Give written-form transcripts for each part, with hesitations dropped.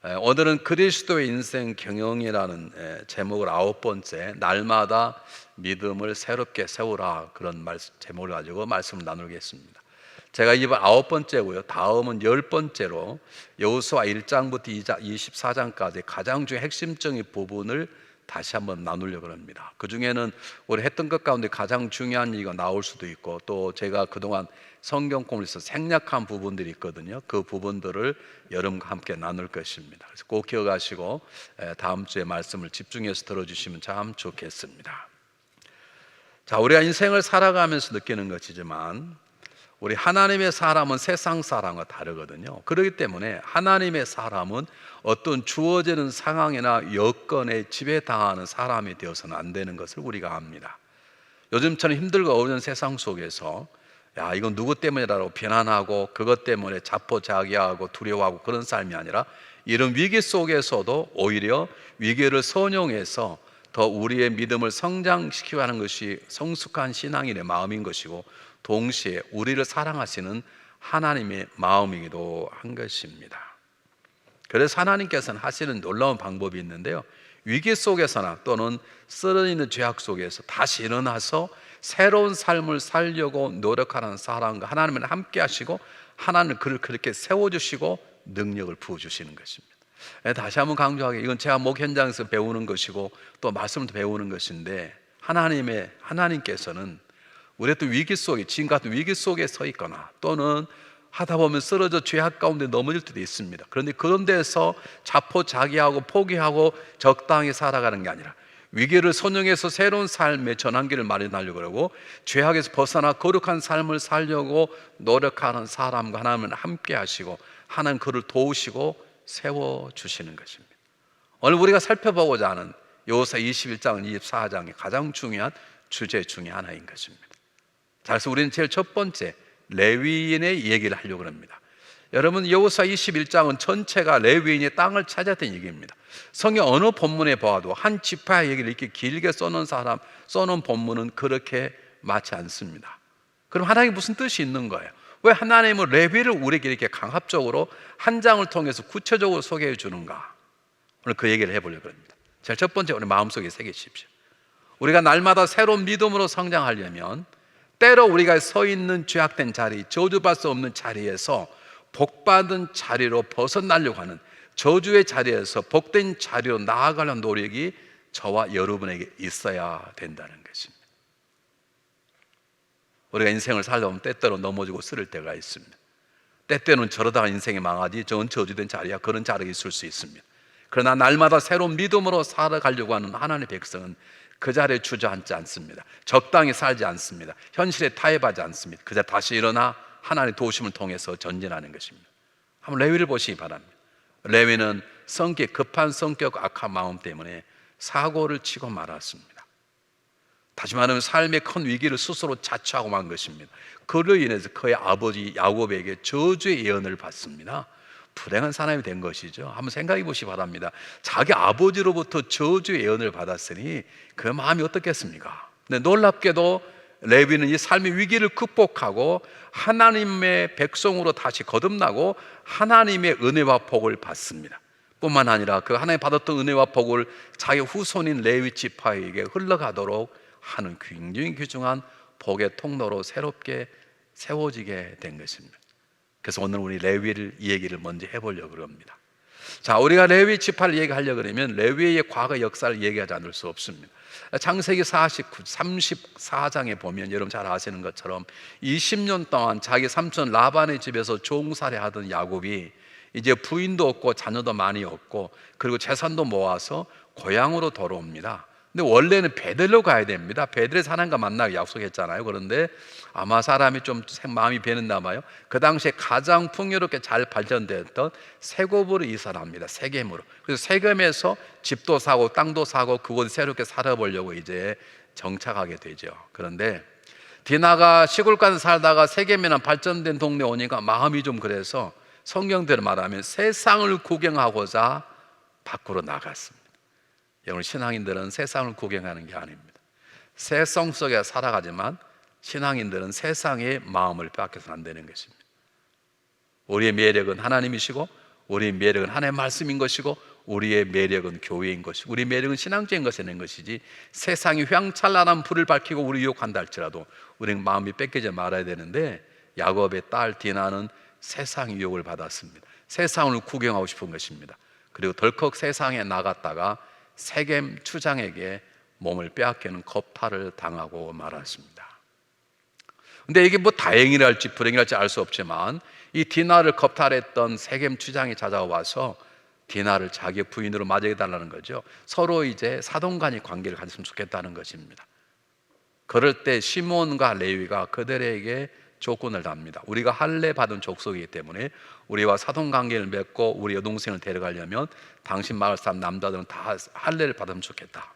오늘은 그리스도의 인생 경영이라는 제목을 9번째, 날마다 믿음을 새롭게 세우라, 그런 제목을 가지고 말씀을 나누겠습니다. 제가 이번 9번째고요. 다음은 10번째로 여호수아 1장부터 24장까지 가장 핵심적인 부분을 다시 한번 나누려고 합니다. 그 중에는 우리 했던 것 가운데 가장 중요한 얘기가 나올 수도 있고, 또 제가 그동안 성경 공부에서 생략한 부분들이 있거든요. 그 부분들을 여러분과 함께 나눌 것입니다. 그래서 꼭 기억하시고 다음 주에 말씀을 집중해서 들어주시면 참 좋겠습니다. 자, 우리가 인생을 살아가면서 느끼는 것이지만 우리 하나님의 사람은 세상 사람과 다르거든요. 그렇기 때문에 하나님의 사람은 어떤 주어지는 상황이나 여건에 지배당하는 사람이 되어서는 안 되는 것을 우리가 압니다. 요즘처럼 힘들고 어려운 세상 속에서 야, 이건 누구 때문이라고 비난하고 그것 때문에 자포자기하고 두려워하고 그런 삶이 아니라, 이런 위기 속에서도 오히려 위기를 선용해서 더 우리의 믿음을 성장시키려 하는 것이 성숙한 신앙인의 마음인 것이고, 동시에 우리를 사랑하시는 하나님의 마음이기도 한 것입니다. 그래서 하나님께서는 하시는 놀라운 방법이 있는데요, 위기 속에서나 또는 쓰러지는 죄악 속에서 다시 일어나서 새로운 삶을 살려고 노력하는 사람과 하나님은 함께 하시고, 하나님은 그를 그렇게 세워주시고 능력을 부어주시는 것입니다. 다시 한번 강조하게, 이건 제가 목 현장에서 배우는 것이고 또 말씀을 배우는 것인데, 하나님께서는 우리가 또 위기 속에, 지금 같은 위기 속에 서 있거나 또는 하다 보면 쓰러져 죄악 가운데 넘어질 때도 있습니다. 그런데 그런 데서 자포자기하고 포기하고 적당히 살아가는 게 아니라 위기를 선용해서 새로운 삶의 전환기를 마련하려고 하고, 죄악에서 벗어나 거룩한 삶을 살려고 노력하는 사람과 하나님은 함께 하시고, 하나님 그를 도우시고 세워주시는 것입니다. 오늘 우리가 살펴보고자 하는 여호수아 21장, 24장의 가장 중요한 주제 중에 하나인 것입니다. 자, 그래서 우리는 제일 첫 번째 레위인의 얘기를 하려고 합니다. 여러분, 여호수아 21장은 전체가 레위인의 땅을 찾았던 얘기입니다. 성경 어느 본문에 보아도 한 지파의 얘기를 이렇게 길게 써놓은 본문은 그렇게 많지 않습니다. 그럼 하나님이 무슨 뜻이 있는 거예요? 왜 하나님은 레위를 우리에게 이렇게 강압적으로 한 장을 통해서 구체적으로 소개해 주는가? 오늘 그 얘기를 해보려고 합니다. 제일 첫 번째, 우리 마음속에 새기십시오. 우리가 날마다 새로운 믿음으로 성장하려면 때로 우리가 서 있는 죄악된 자리, 저주받을 수 없는 자리에서 복받은 자리로 벗어나려고 하는, 저주의 자리에서 복된 자리로 나아가려는 노력이 저와 여러분에게 있어야 된다는 것입니다. 우리가 인생을 살다 보면 때때로 넘어지고 쓰릴 때가 있습니다. 때때로는 저러다가 인생이 망하지, 저건 저주된 자리야, 그런 자리가 있을 수 있습니다. 그러나 날마다 새로운 믿음으로 살아가려고 하는 하나님의 백성은 그 자리에 주저앉지 않습니다. 적당히 살지 않습니다. 현실에 타협하지 않습니다. 그저 다시 일어나 하나님의 도우심을 통해서 전진하는 것입니다. 한번 레위를 보시기 바랍니다. 레위는 급한 성격, 악한 마음 때문에 사고를 치고 말았습니다. 다시 말하면 삶의 큰 위기를 스스로 자초하고 만 것입니다. 그로 인해서 그의 아버지 야곱에게 저주의 예언을 받습니다. 불행한 사람이 된 것이죠. 한번 생각해 보시기 바랍니다. 자기 아버지로부터 저주의 예언을 받았으니 그 마음이 어떻겠습니까? 근데 놀랍게도 레위는 이 삶의 위기를 극복하고 하나님의 백성으로 다시 거듭나고 하나님의 은혜와 복을 받습니다. 뿐만 아니라 그 하나님 받았던 은혜와 복을 자기 후손인 레위 지파에게 흘러가도록 하는 굉장히 귀중한 복의 통로로 새롭게 세워지게 된 것입니다. 그래서 오늘 우리 레위를 이 얘기를 먼저 해보려고 합니다. 자, 우리가 레위 지파를 얘기하려고 하면 레위의 과거 역사를 얘기하지 않을 수 없습니다. 창세기 34장에 보면 여러분 잘 아시는 것처럼 20년 동안 자기 삼촌 라반의 집에서 종살이 하던 야곱이 이제 부인도 없고 자녀도 많이 없고 그리고 재산도 모아서 고향으로 돌아옵니다. 근데 원래는 베들로 가야 됩니다. 베들에서 하나님과 만나고 약속했잖아요. 그런데 아마 사람이 좀 마음이 배는나 봐요. 그 당시에 가장 풍요롭게 잘 발전되었던 세곱으로 이사를 합니다. 세겜으로. 그래서 세겜에서 집도 사고 땅도 사고 그곳에 새롭게 살아보려고 이제 정착하게 되죠. 그런데 디나가 시골가서 살다가 세겜이나 발전된 동네 오니까 마음이 좀 그래서 성경대로 말하면 세상을 구경하고자 밖으로 나갔습니다. 여러분, 신앙인들은 세상을 구경하는 게 아닙니다. 세상 속에 살아가지만 신앙인들은 세상의 마음을 빼앗겨서는 안 되는 것입니다. 우리의 매력은 하나님이시고 우리의 매력은 하나님의 말씀인 것이고 우리의 매력은 교회인 것이고 우리의 매력은 신앙적인 것에 있는 것이지 세상이 휘황찬란한 불을 밝히고 우리 유혹한다 할지라도 우리는 마음이 뺏기지 말아야 되는데 야곱의 딸 디나는 세상 유혹을 받았습니다. 세상을 구경하고 싶은 것입니다. 그리고 덜컥 세상에 나갔다가 세겜 추장에게 몸을 빼앗기는 겁탈을 당하고 말았습니다. 근데 이게 뭐 다행이랄지 불행이랄지 알 수 없지만 이 디나를 겁탈했던 세겜 추장이 찾아와서 디나를 자기의 부인으로 맞이해달라는 거죠. 서로 이제 사돈간의 관계를 가졌으면 좋겠다는 것입니다. 그럴 때 시몬과 레위가 그들에게 조건을 답니다. 우리가 할례 받은 족속이기 때문에 우리와 사돈관계를 맺고 우리 여동생을 데려가려면 당신 마을 사람 남자들은 다 할례를 받으면 좋겠다.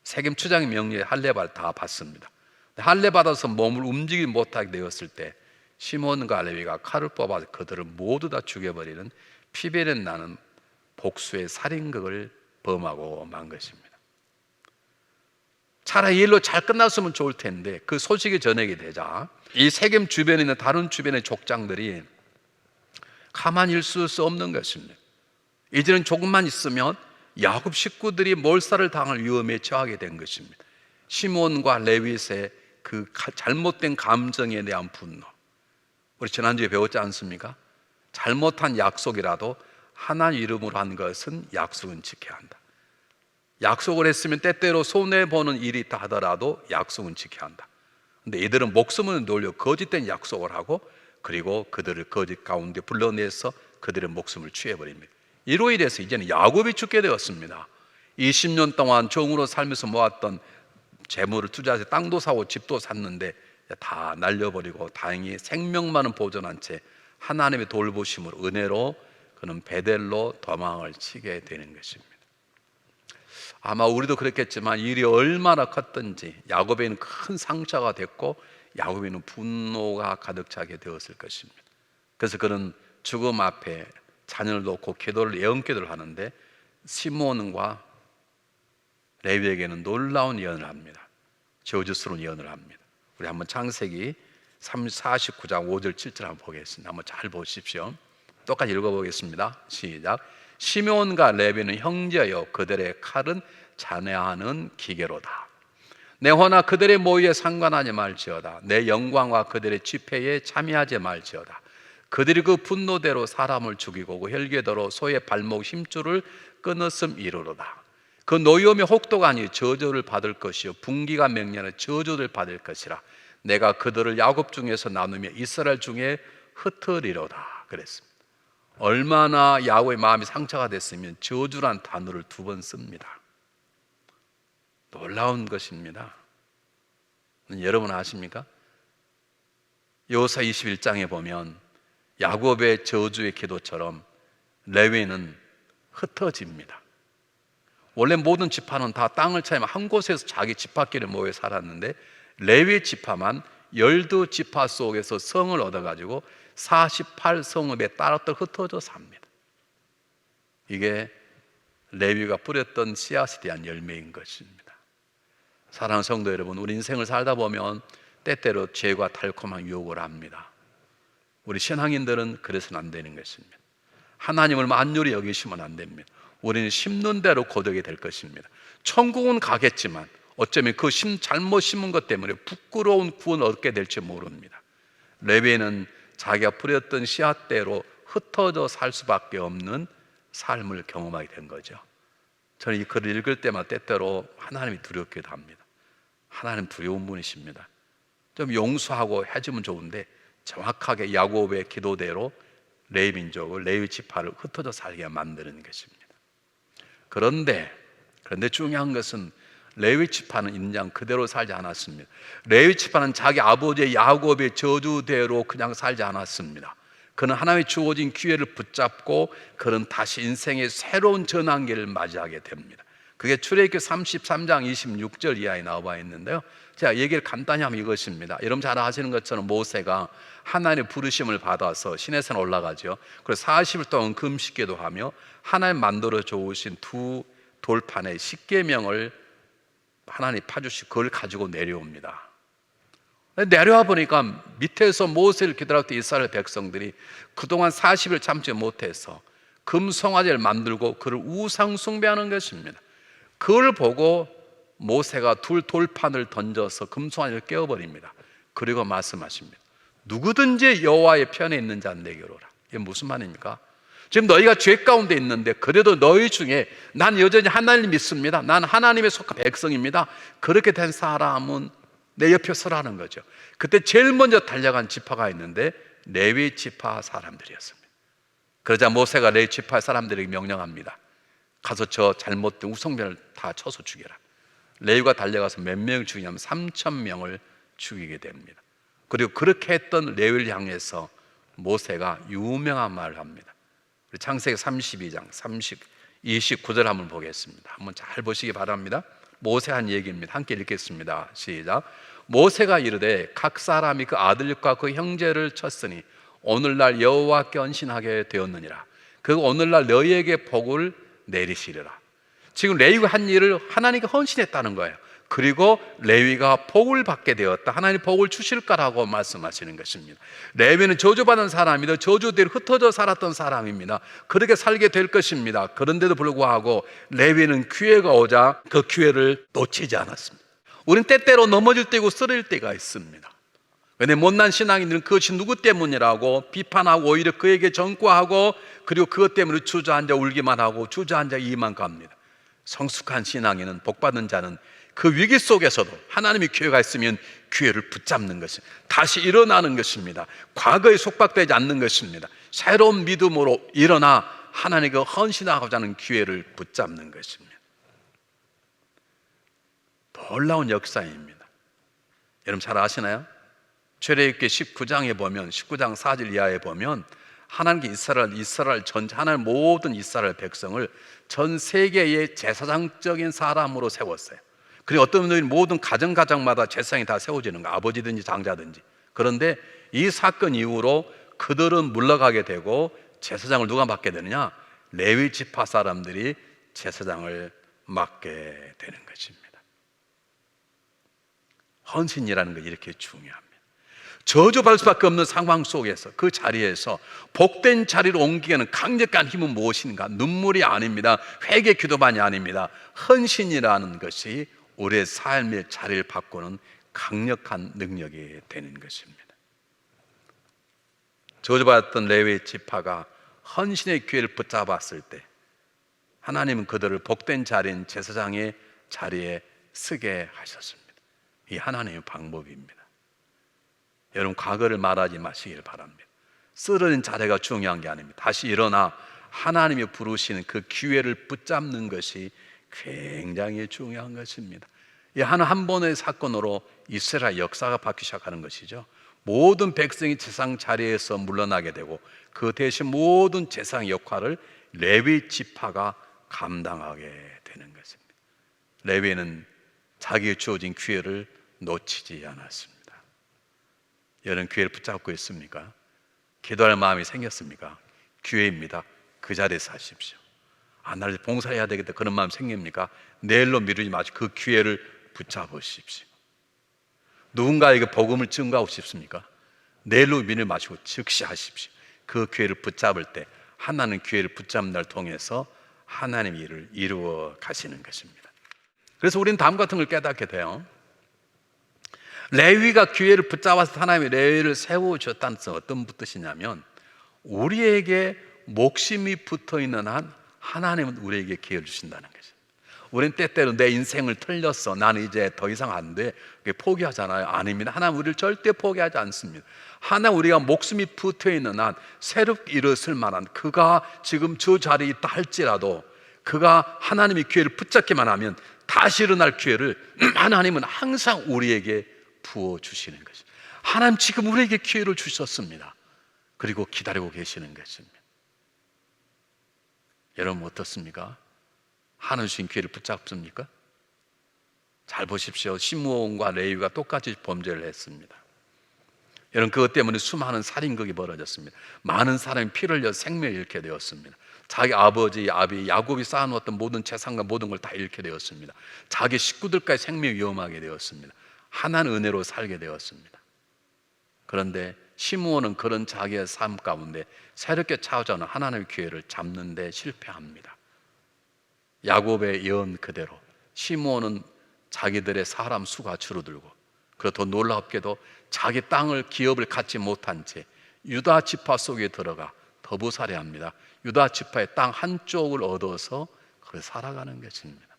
세겜 추장의 명령에 할례를 다 받습니다. 할례 받아서 몸을 움직이지 못하게 되었을 때 시몬과 레위가 칼을 뽑아서 그들을 모두 다 죽여버리는 피배는 나는 복수의 살인극을 범하고 만 것입니다. 차라리 일로 잘 끝났으면 좋을 텐데 그 소식이 전해게 되자 이 세겜 주변에 있는 다른 주변의 족장들이 가만히 있을 수 없는 것입니다. 이제는 조금만 있으면 야곱 식구들이 몰살을 당할 위험에 처하게 된 것입니다. 시몬과 레윗의 그 잘못된 감정에 대한 분노, 우리 지난주에 배웠지 않습니까? 잘못한 약속이라도 하나님 이름으로 한 것은 약속은 지켜야 한다. 약속을 했으면 때때로 손해보는 일이 있다 하더라도 약속은 지켜야 한다. 근데 이들은 목숨을 놀려 거짓된 약속을 하고 그리고 그들을 거짓 가운데 불러내서 그들의 목숨을 취해버립니다. 이로 인해서 이제는 야곱이 죽게 되었습니다. 20년 동안 종으로 살면서 모았던 재물을 투자해서 땅도 사고 집도 샀는데 다 날려버리고 다행히 생명만은 보존한 채 하나님의 돌보심으로 은혜로 그는 베델로 도망을 치게 되는 것입니다. 아마 우리도 그랬겠지만 일이 얼마나 컸든지 야곱에는 큰 상처가 됐고 야곱에는 분노가 가득 차게 되었을 것입니다. 그래서 그는 죽음 앞에 자녀를 놓고 기도를 예언기도를 하는데 시몬과 레위에게는 놀라운 예언을 합니다. 저주스러운 예언을 합니다. 우리 한번 창세기 49장 5절 7절 한번 보겠습니다. 한번 잘 보십시오. 똑같이 읽어보겠습니다. 시작. 시몬과 레위는 형제여 그들의 칼은 잔해하는 기계로다. 내 허나 그들의 모의에 상관하지 말지어다. 내 영광과 그들의 집회에 참여하지 말지어다. 그들이 그 분노대로 사람을 죽이고 그 혈궤대로 소의 발목 힘줄을 끊었음 이르로다. 그 노여움의 혹도가 아니 저주를 받을 것이요 분기가 명령하는 저주를 받을 것이라. 내가 그들을 야곱 중에서 나누며 이스라엘 중에 흩으리로다. 그랬습니다. 얼마나 야곱의 마음이 상처가 됐으면 저주란 단어를 2번 씁니다. 놀라운 것입니다. 여러분 아십니까? 여호수아 21장에 보면 야곱의 저주의 기도처럼 레위는 흩어집니다. 원래 모든 지파는 다 땅을 차지하면 한 곳에서 자기 지파끼리 모여 살았는데 레위 지파만 12지파 속에서 성을 얻어가지고 48성읍에 따로따로 흩어져 삽니다. 이게 레위가 뿌렸던 씨앗에 대한 열매인 것입니다. 사랑하는 성도 여러분, 우리 인생을 살다 보면 때때로 죄가 달콤한 유혹을 합니다. 우리 신앙인들은 그래서는 안 되는 것입니다. 하나님을 만유리 여기시면 안 됩니다. 우리는 심는 대로 거두게 될 것입니다. 천국은 가겠지만 어쩌면 그 잘못 심은 것 때문에 부끄러운 구원을 얻게 될지 모릅니다. 레위는 자기가 뿌렸던 씨앗대로 흩어져 살 수밖에 없는 삶을 경험하게 된 거죠. 저는 이 글을 읽을 때마다 때때로 하나님이 두렵기도 합니다. 하나님 두려운 분이십니다. 좀 용서하고 해주면 좋은데 정확하게 야곱의 기도대로 레위 민족을 레위 지파를 흩어져 살게 만드는 것입니다. 그런데 중요한 것은 레위 지파는 인장 그대로 살지 않았습니다. 레위 지파는 자기 아버지 야곱의 저주대로 그냥 살지 않았습니다. 그는 하나님의 주어진 기회를 붙잡고 그는 다시 인생의 새로운 전환기를 맞이하게 됩니다. 그게 출애굽기 33장 26절 이하에 나와 있는데요. 제가 얘기를 간단히 하면 이것입니다. 여러분 잘 아시는 것처럼 모세가 하나님의 부르심을 받아서 시내산 올라가죠. 그래서 40일 동안 금식기도 하며 하나님 만들어 주신 2 돌판에 십계명을 하나님 파주시고 그걸 가지고 내려옵니다. 내려와 보니까 밑에서 모세를 기다렸던 이스라엘 백성들이 그동안 40일 참지 못해서 금송아지를 만들고 그를 우상 숭배하는 것입니다. 그걸 보고 모세가 돌판을 던져서 금송아지를 깨워버립니다. 그리고 말씀하십니다. 누구든지 여호와의 편에 있는 자는 내게로 오라. 이게 무슨 말입니까? 지금 너희가 죄 가운데 있는데 그래도 너희 중에 난 여전히 하나님 믿습니다, 난 하나님의 속한 백성입니다, 그렇게 된 사람은 내 옆에 서라는 거죠. 그때 제일 먼저 달려간 지파가 있는데 레위 지파 사람들이었습니다. 그러자 모세가 레위 지파 사람들에게 명령합니다. 가서 저 잘못된 우상별을 다 쳐서 죽여라. 레위가 달려가서 몇 명을 죽이냐면 3,000명을 죽이게 됩니다. 그리고 그렇게 했던 레위를 향해서 모세가 유명한 말을 합니다. 창세기 32장 29절 한번 보겠습니다. 한번 잘 보시기 바랍니다. 모세 한 얘기입니다. 함께 읽겠습니다. 시작. 모세가 이르되 각 사람이 그 아들과 그 형제를 쳤으니 오늘날 여호와께 헌신하게 되었느니라. 그 오늘날 너희에게 복을 내리시리라. 지금 레위가 한 일을 하나님께 헌신했다는 거예요. 그리고 레위가 복을 받게 되었다, 하나님 복을 주실 거라고 말씀하시는 것입니다. 레위는 저주받은 사람이다, 저주대로 흩어져 살았던 사람입니다. 그렇게 살게 될 것입니다. 그런데도 불구하고 레위는 기회가 오자 그 기회를 놓치지 않았습니다. 우린 때때로 넘어질 때고 쓰러질 때가 있습니다. 근데 못난 신앙인들은 그것이 누구 때문이라고 비판하고 오히려 그에게 전과하고 그리고 그것 때문에 주저앉아 울기만 하고 주저앉아 이만 갑니다. 성숙한 신앙인은, 복받은 자는 그 위기 속에서도 하나님의 기회가 있으면 기회를 붙잡는 것입니다. 다시 일어나는 것입니다. 과거에 속박되지 않는 것입니다. 새로운 믿음으로 일어나 하나님께 헌신하고자 하는 기회를 붙잡는 것입니다. 놀라운 역사입니다. 여러분 잘 아시나요? 출애굽기 19장에 보면, 19장 4절 이하에 보면 하나님께 이스라엘 전 하나님 모든 이스라엘 백성을 전 세계의 제사장적인 사람으로 세웠어요. 그리고 어떤 분들은 모든 가정마다 제사장이 다 세워지는 거예요. 아버지든지 장자든지. 그런데 이 사건 이후로 그들은 물러가게 되고 제사장을 누가 맡게 되느냐? 레위 지파 사람들이 제사장을 맡게 되는 것입니다. 헌신이라는 건 이렇게 중요합니다. 저주받을 수밖에 없는 상황 속에서, 그 자리에서 복된 자리로 옮기는 강력한 힘은 무엇인가? 눈물이 아닙니다. 회개 기도만이 아닙니다. 헌신이라는 것이 우리의 삶의 자리를 바꾸는 강력한 능력이 되는 것입니다. 저주받았던 레위 지파가 헌신의 기회를 붙잡았을 때 하나님은 그들을 복된 자리인 제사장의 자리에 서게 하셨습니다. 이 하나님의 방법입니다. 여러분 과거를 말하지 마시길 바랍니다. 쓰러진 자리가 중요한 게 아닙니다. 다시 일어나 하나님이 부르시는 그 기회를 붙잡는 것이 굉장히 중요한 것입니다. 이 한 번의 사건으로 이스라엘 역사가 바뀌기 시작하는 것이죠. 모든 백성이 제사장 자리에서 물러나게 되고 그 대신 모든 제사장 역할을 레위 지파가 감당하게 되는 것입니다. 레위는 자기에 주어진 기회를 놓치지 않았습니다. 여러분 기회를 붙잡고 있습니까? 기도할 마음이 생겼습니까? 기회입니다. 그 자리에서 하십시오. 나를 봉사해야 되겠다 그런 마음 생깁니까? 내일로 미루지 마시고 그 기회를 붙잡으십시오. 누군가에게 복음을 증거하고 싶습니까? 내일로 미루지 마시고 즉시 하십시오. 그 기회를 붙잡을 때 하나는 기회를 붙잡는 날 통해서 하나님의 일을 이루어 가시는 것입니다. 그래서 우리는 다음 같은 걸 깨닫게 돼요. 레위가 기회를 붙잡아서 하나님의 레위를 세워주셨다는 것은 어떤 뜻이냐면, 우리에게 목심이 붙어있는 한 하나님은 우리에게 기회를 주신다는 거죠. 우리는 때때로 내 인생을 틀렸어, 나는 이제 더 이상 안 돼, 포기하잖아요. 아닙니다. 하나님 우리를 절대 포기하지 않습니다. 하나님 우리가 목숨이 붙어있는 한 새롭게 일어설 만한, 그가 지금 저 자리에 있다 할지라도 그가 하나님의 기회를 붙잡기만 하면 다시 일어날 기회를 하나님은 항상 우리에게 부어주시는 것입니다. 하나님 지금 우리에게 기회를 주셨습니다. 그리고 기다리고 계시는 것입니다. 여러분 어떻습니까? 하나님 주신 기회를 붙잡습니까? 잘 보십시오. 시므온과 레위가 똑같이 범죄를 했습니다. 여러분 그것 때문에 수많은 살인극이 벌어졌습니다. 많은 사람이 피를 흘려 생명을 잃게 되었습니다. 자기 아버지 야곱이 쌓아놓았던 모든 재산과 모든 걸 다 잃게 되었습니다. 자기 식구들까지 생명이 위험하게 되었습니다. 하나는 은혜로 살게 되었습니다. 그런데 시므온은 그런 자기의 삶 가운데 새롭게 찾아오는 하나님의 기회를 잡는 데 실패합니다. 야곱의 예언 그대로 시므온은 자기들의 사람 수가 줄어들고, 그리고 더 놀랍게도 자기 땅을 기업을 갖지 못한 채 유다 지파 속에 들어가 더부살이합니다. 유다 지파의 땅 한쪽을 얻어서 그걸 살아가는 것입니다.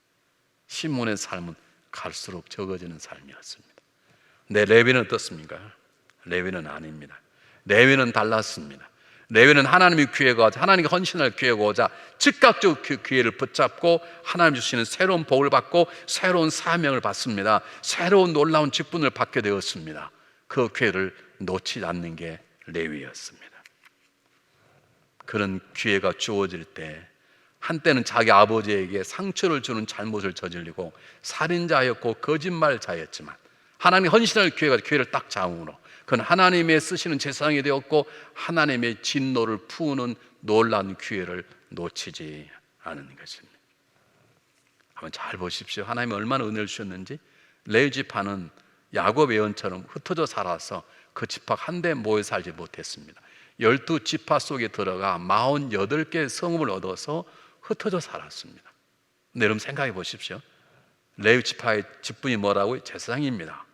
시므온의 삶은 갈수록 적어지는 삶이었습니다. 근데 레위는 어떻습니까? 레위는 아닙니다. 레위는 달랐습니다. 레위는 하나님의 기회가 오자, 하나님께 헌신할 기회가 오자 즉각적으로 그 기회를 붙잡고 하나님 주시는 새로운 복을 받고 새로운 사명을 받습니다. 새로운 놀라운 직분을 받게 되었습니다. 그 기회를 놓치지 않는 게 레위였습니다. 그런 기회가 주어질 때 한때는 자기 아버지에게 상처를 주는 잘못을 저질리고 살인자였고 거짓말자였지만 하나님 헌신할 기회를 딱 잡음으로 그는 하나님의 쓰시는 제사장이 되었고 하나님의 진노를 푸는 놀라운 기회를 놓치지 않은 것입니다. 한번 잘 보십시오. 하나님이 얼마나 은혜를 주셨는지. 레위 지파는 야곱 예언처럼 흩어져 살아서 그 지파 한데 모여 살지 못했습니다. 12지파 속에 들어가 48개의 성읍을 얻어서 흩어져 살았습니다. 근데 여러분 생각해 보십시오. 레위 지파의 직분이 뭐라고요? 제사장입니다.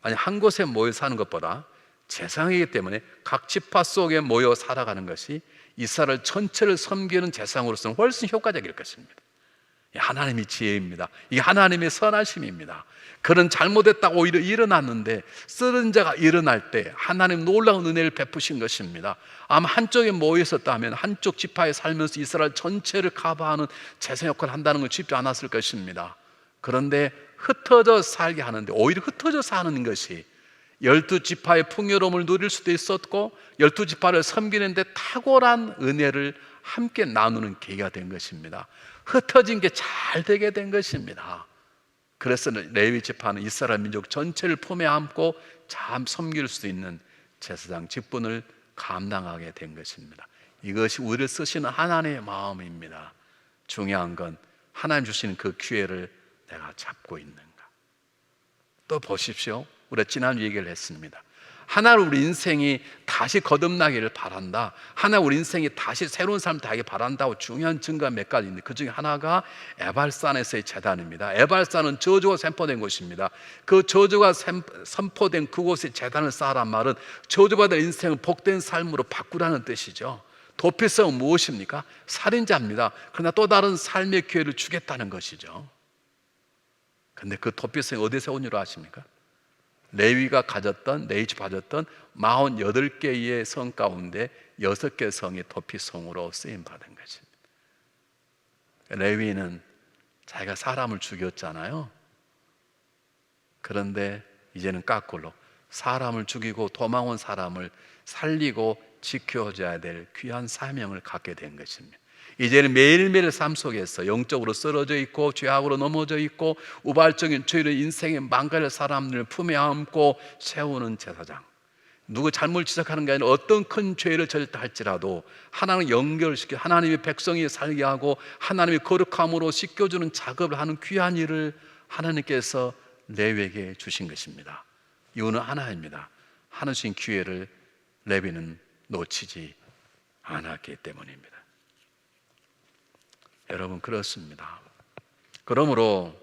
아니, 한 곳에 모여 사는 것보다 제사장이기 때문에 각 지파 속에 모여 살아가는 것이 이스라엘 전체를 섬기는 제사장으로서는 훨씬 효과적일 것입니다. 하나님의 지혜입니다. 이게 하나님의 선하심입니다. 그런 잘못했다고 오히려 일어났는데 쓰는 자가 일어날 때 하나님 놀라운 은혜를 베푸신 것입니다. 아마 한쪽에 모여 있었다면 한쪽 지파에 살면서 이스라엘 전체를 커버하는 제사장 역할을 한다는 건 쉽지 않았을 것입니다. 그런데 흩어져 살게 하는데 오히려 흩어져 사는 것이 12지파의 풍요로움을 누릴 수도 있었고 12지파를 섬기는 데 탁월한 은혜를 함께 나누는 계기가 된 것입니다. 흩어진 게 잘 되게 된 것입니다. 그래서 레위 지파는 이스라엘 민족 전체를 품에 안고 참 섬길 수 있는 제사장 직분을 감당하게 된 것입니다. 이것이 우리를 쓰시는 하나님의 마음입니다. 중요한 건 하나님 주시는 그 기회를 내가 잡고 있는가. 또 보십시오. 우리가 지난주 얘기를 했습니다. 하나님 우리 인생이 다시 거듭나기를 바란다. 하나님 우리 인생이 다시 새로운 삶을 다하기 바란다고 중요한 증거가 몇 가지 있는데 그 중에 하나가 에발산에서의 제단입니다. 에발산은 저주가 선포된 곳입니다. 그 저주가 선포된 그곳에 제단을 쌓으란 말은 저주받은 인생을 복된 삶으로 바꾸라는 뜻이죠. 도피성은 무엇입니까? 살인자입니다. 그러나 또 다른 삶의 기회를 주겠다는 것이죠. 근데 그 도피성이 어디서 온 줄 아십니까? 레위가 가졌던 48개의 성 가운데 6개 성이 도피성으로 쓰임받은 것입니다. 레위는 자기가 사람을 죽였잖아요. 그런데 이제는 거꾸로 사람을 죽이고 도망온 사람을 살리고 지켜줘야 될 귀한 사명을 갖게 된 것입니다. 이제는 매일매일 삶 속에서 영적으로 쓰러져 있고 죄악으로 넘어져 있고 우발적인 죄로 인생의 망가질 사람들을 품에 안고 세우는 제사장. 누구 잘못 지적하는 게 아니라 어떤 큰 죄를 저질다 할지라도 하나님 연결시켜 하나님의 백성이 살게 하고 하나님의 거룩함으로 씻겨주는 작업을 하는 귀한 일을 하나님께서 레위에게 주신 것입니다. 이유는 하나입니다. 하나님 주신 기회를 레위는 놓치지 않았기 때문입니다. 여러분, 그렇습니다. 그러므로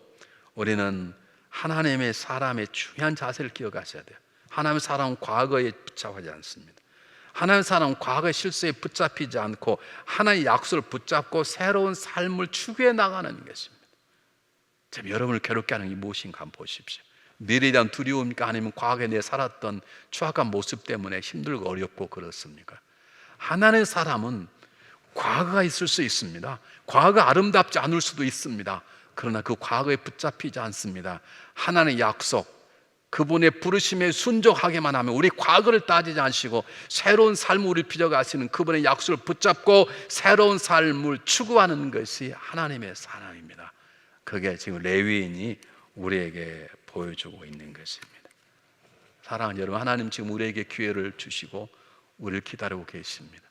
우리는 하나님의 사람의 중요한 자세를 기억하셔야 돼요. 하나님의 사람은 과거에 붙잡지 않습니다. 하나님의 사람은 과거의 실수에 붙잡히지 않고 하나님의 약속을 붙잡고 새로운 삶을 추구해 나가는 것입니다. 지금 여러분을 괴롭게 하는 게 무엇인가 한번 보십시오. 미래에 대한 두려움입니까? 아니면 과거에 내 살았던 추악한 모습 때문에 힘들고 어렵고 그렇습니까? 하나님의 사람은 과거가 있을 수 있습니다. 과거가 아름답지 않을 수도 있습니다. 그러나 그 과거에 붙잡히지 않습니다. 하나님의 약속, 그분의 부르심에 순종하게만 하면 우리 과거를 따지지 않으시고 새로운 삶을 우리 빚어가시는 그분의 약속을 붙잡고 새로운 삶을 추구하는 것이 하나님의 사랑입니다. 그게 지금 레위인이 우리에게 보여주고 있는 것입니다. 사랑하는 여러분, 하나님 지금 우리에게 기회를 주시고 우리를 기다리고 계십니다.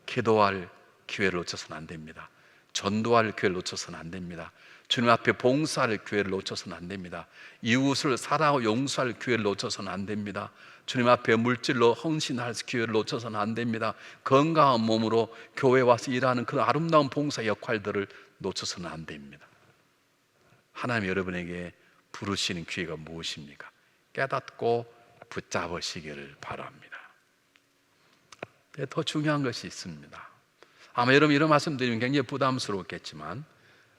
기도할 기회를 놓쳐서는 안 됩니다. 전도할 기회를 놓쳐서는 안 됩니다. 주님 앞에 봉사할 기회를 놓쳐서는 안 됩니다. 이웃을 사랑하고 용서할 기회를 놓쳐서는 안 됩니다. 주님 앞에 물질로 헌신할 기회를 놓쳐서는 안 됩니다. 건강한 몸으로 교회에 와서 일하는 그런 아름다운 봉사 역할들을 놓쳐서는 안 됩니다. 하나님 여러분에게 부르시는 기회가 무엇입니까? 깨닫고 붙잡으시기를 바랍니다. 더 중요한 것이 있습니다. 아마 여러분 이런 말씀드리면 굉장히 부담스럽겠지만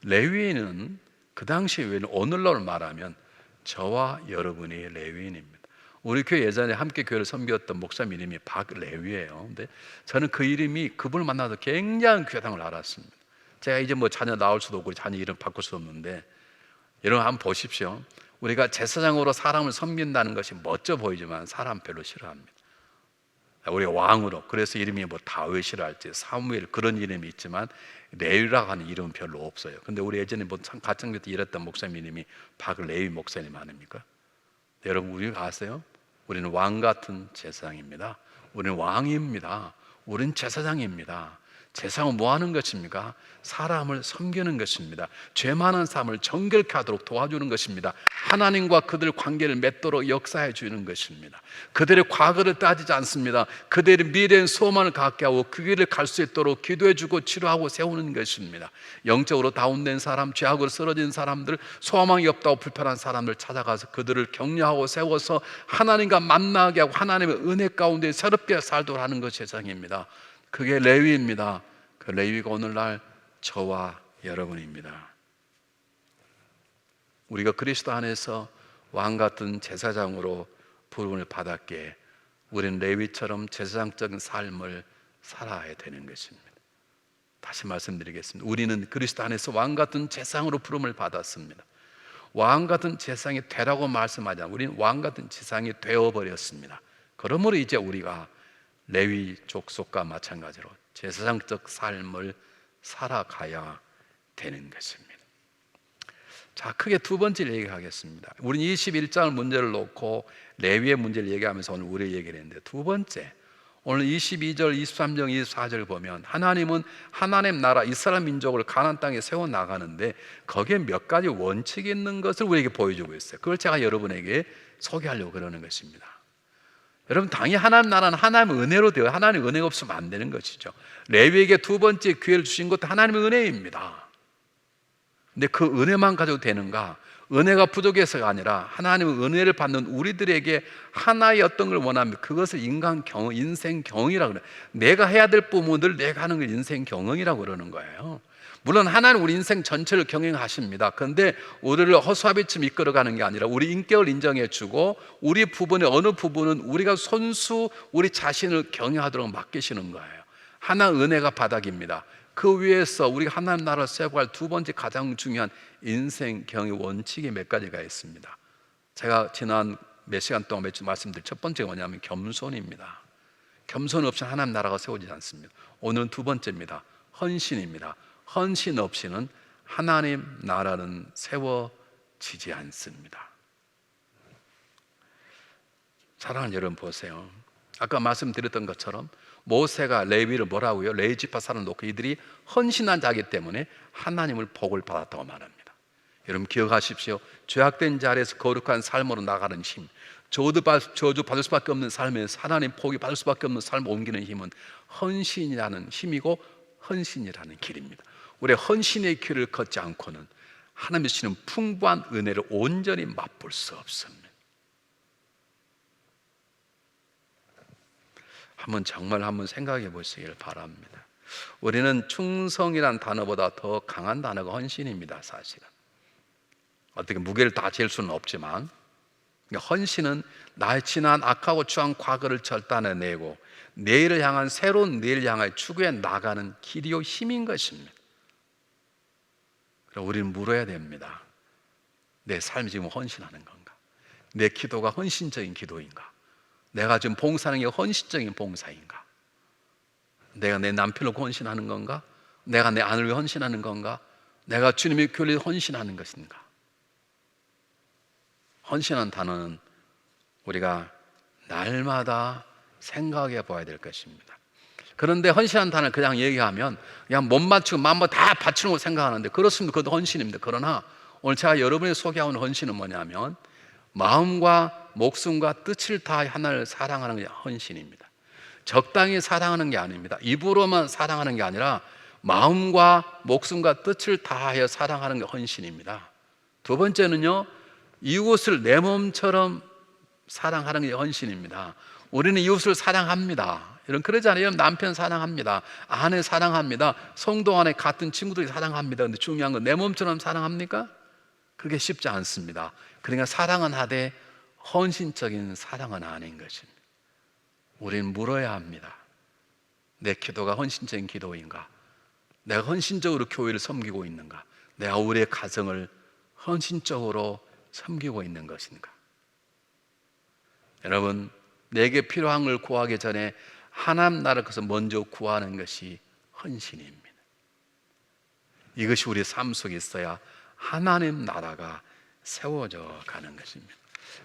레위인은 그 당시 외에는 오늘날 말하면 저와 여러분이 레위인입니다. 우리 교회 예전에 함께 교회를 섬겼던 목사님 이름이 박레위예요. 근데 저는 그 이름이 그분을 만나서 굉장한 귀하다는 걸 알았습니다. 제가 이제 뭐 자녀 낳을 수도 없고 자녀 이름 바꿀 수 없는데 여러분 한번 보십시오. 우리가 제사장으로 사람을 섬긴다는 것이 멋져 보이지만 사람 별로 싫어합니다. 우리가 왕으로, 그래서 이름이 뭐 다윗이라 할지 사무엘 그런 이름이 있지만 레위라고 하는 이름은 별로 없어요. 근데 우리 예전에 뭐 가정교 때 일했던 목사님 이름이 박레위 목사님 아닙니까? 여러분 우리가 아세요? 우리는 왕 같은 제사장입니다. 우리는 왕입니다. 우리는 제사장입니다. 제사장은 뭐 하는 것입니까? 사람을 섬기는 것입니다. 죄 많은 삶을 정결케 하도록 도와주는 것입니다. 하나님과 그들 관계를 맺도록 역사해 주는 것입니다. 그들의 과거를 따지지 않습니다. 그들의 미래의 소망을 갖게 하고 그 길을 갈 수 있도록 기도해 주고 치료하고 세우는 것입니다. 영적으로 다운된 사람, 죄악으로 쓰러진 사람들, 소망이 없다고 불편한 사람들 찾아가서 그들을 격려하고 세워서 하나님과 만나게 하고 하나님의 은혜 가운데 새롭게 살도록 하는 것이 세상입니다. 그게 레위입니다. 그 레위가 오늘날 저와 여러분입니다. 우리가 그리스도 안에서 왕 같은 제사장으로 부름을 받았기에 우리는 레위처럼 제사장적인 삶을 살아야 되는 것입니다. 다시 말씀드리겠습니다. 우리는 그리스도 안에서 왕 같은 제사장으로 부름을 받았습니다. 왕 같은 제사장이 되라고 말씀하지 않고 우리는 왕 같은 제사장이 되어버렸습니다. 그러므로 이제 우리가 레위 족속과 마찬가지로 제사장적 삶을 살아가야 되는 것입니다. 자, 크게 두 번째를 얘기하겠습니다. 우리는 21장 문제를 놓고 레위의 문제를 얘기하면서 오늘 우리 얘기를 했는데, 두 번째 오늘 22절, 23절, 24절 보면 하나님은 하나님 나라 이스라엘 민족을 가나안 땅에 세워나가는데 거기에 몇 가지 원칙이 있는 것을 우리에게 보여주고 있어요. 그걸 제가 여러분에게 소개하려고 그러는 것입니다. 여러분, 당연히 하나님 나라는 하나님의 은혜로 되어 하나님의 은혜가 없으면 안 되는 것이죠. 레위에게 두 번째 기회를 주신 것도 하나님의 은혜입니다. 근데 그 은혜만 가져도 되는가? 은혜가 부족해서가 아니라 하나님의 은혜를 받는 우리들에게 하나의 어떤 걸 원합니다. 그것을 인간 경험, 인생 경험이라고 그래요. 내가 해야 될 부분을 내가 하는 걸 인생 경험이라고 그러는 거예요. 물론 하나님 우리 인생 전체를 경영하십니다. 그런데 우리를 허수아비처럼 이끌어가는 게 아니라 우리 인격을 인정해 주고 우리 부분의 어느 부분은 우리가 손수 우리 자신을 경영하도록 맡기시는 거예요. 하나 은혜가 바닥입니다. 그 위에서 우리가 하나님 나라를 세워갈 두 번째 가장 중요한 인생 경영 원칙이 몇 가지가 있습니다. 제가 지난 몇 시간 동안 몇 주 말씀드린 첫 번째가 뭐냐면 겸손입니다. 겸손 없이 하나님 나라가 세워지지 않습니다. 오늘은 두 번째입니다. 헌신입니다. 헌신 없이는 하나님 나라는 세워지지 않습니다. 사랑하는 여러분 보세요. 아까 말씀드렸던 것처럼 모세가 레위를 뭐라고요? 레위 지파 사람을 놓고 이들이 헌신한 자이기 때문에 하나님을 복을 받았다고 말합니다. 여러분 기억하십시오. 죄악된 자리에서 거룩한 삶으로 나가는 힘, 저주 받을 수밖에 없는 삶에서 하나님 복이 받을 수밖에 없는 삶을 옮기는 힘은 헌신이라는 힘이고 헌신이라는 길입니다. 우리 헌신의 길을 걷지 않고는 하나님이 주시는 풍부한 은혜를 온전히 맛볼 수 없습니다. 한번 생각해 보시길 바랍니다. 우리는 충성이란 단어보다 더 강한 단어가 헌신입니다. 사실은 어떻게 무게를 다 잴 수는 없지만 헌신은 나의 지난 악하고 추한 과거를 절단해내고 내일을 향한 새로운 내일을 향해 추구해 나가는 길이요 힘인 것입니다. 그럼 우리는 물어야 됩니다. 내 삶이 지금 헌신하는 건가? 내 기도가 헌신적인 기도인가? 내가 지금 봉사하는 게 헌신적인 봉사인가? 내가 내 남편을 헌신하는 건가? 내가 내 아내를 헌신하는 건가? 내가 주님의 교회를 헌신하는 것인가? 헌신한 단어는 우리가 날마다 생각해 봐야 될 것입니다. 그런데 헌신한 단어를 그냥 얘기하면 그냥 못 맞추고 마음껏 다 바치는 걸 생각하는데, 그렇습니다. 그것도 헌신입니다. 그러나 오늘 제가 여러분이 소개하는 헌신은 뭐냐면 마음과 목숨과 뜻을 다해 하나님을 사랑하는 게 헌신입니다. 적당히 사랑하는 게 아닙니다. 입으로만 사랑하는 게 아니라 마음과 목숨과 뜻을 다하여 사랑하는 게 헌신입니다. 두 번째는요, 이웃을 내 몸처럼 사랑하는 게 헌신입니다. 우리는 이웃을 사랑합니다. 이런 그러잖아요. 남편 사랑합니다. 아내 사랑합니다. 성도 안에 같은 친구들이 사랑합니다. 근데 중요한 건 내 몸처럼 사랑합니까? 그게 쉽지 않습니다. 그러니까 사랑은 하되 헌신적인 사랑은 아닌 것입니다. 우리는 물어야 합니다. 내 기도가 헌신적인 기도인가? 내가 헌신적으로 교회를 섬기고 있는가? 내가 우리의 가정을 헌신적으로 섬기고 있는 것인가? 여러분, 내게 필요한 걸 구하기 전에 하나님 나라를 먼저 구하는 것이 헌신입니다. 이것이 우리 삶 속에 있어야 하나님 나라가 세워져 가는 것입니다.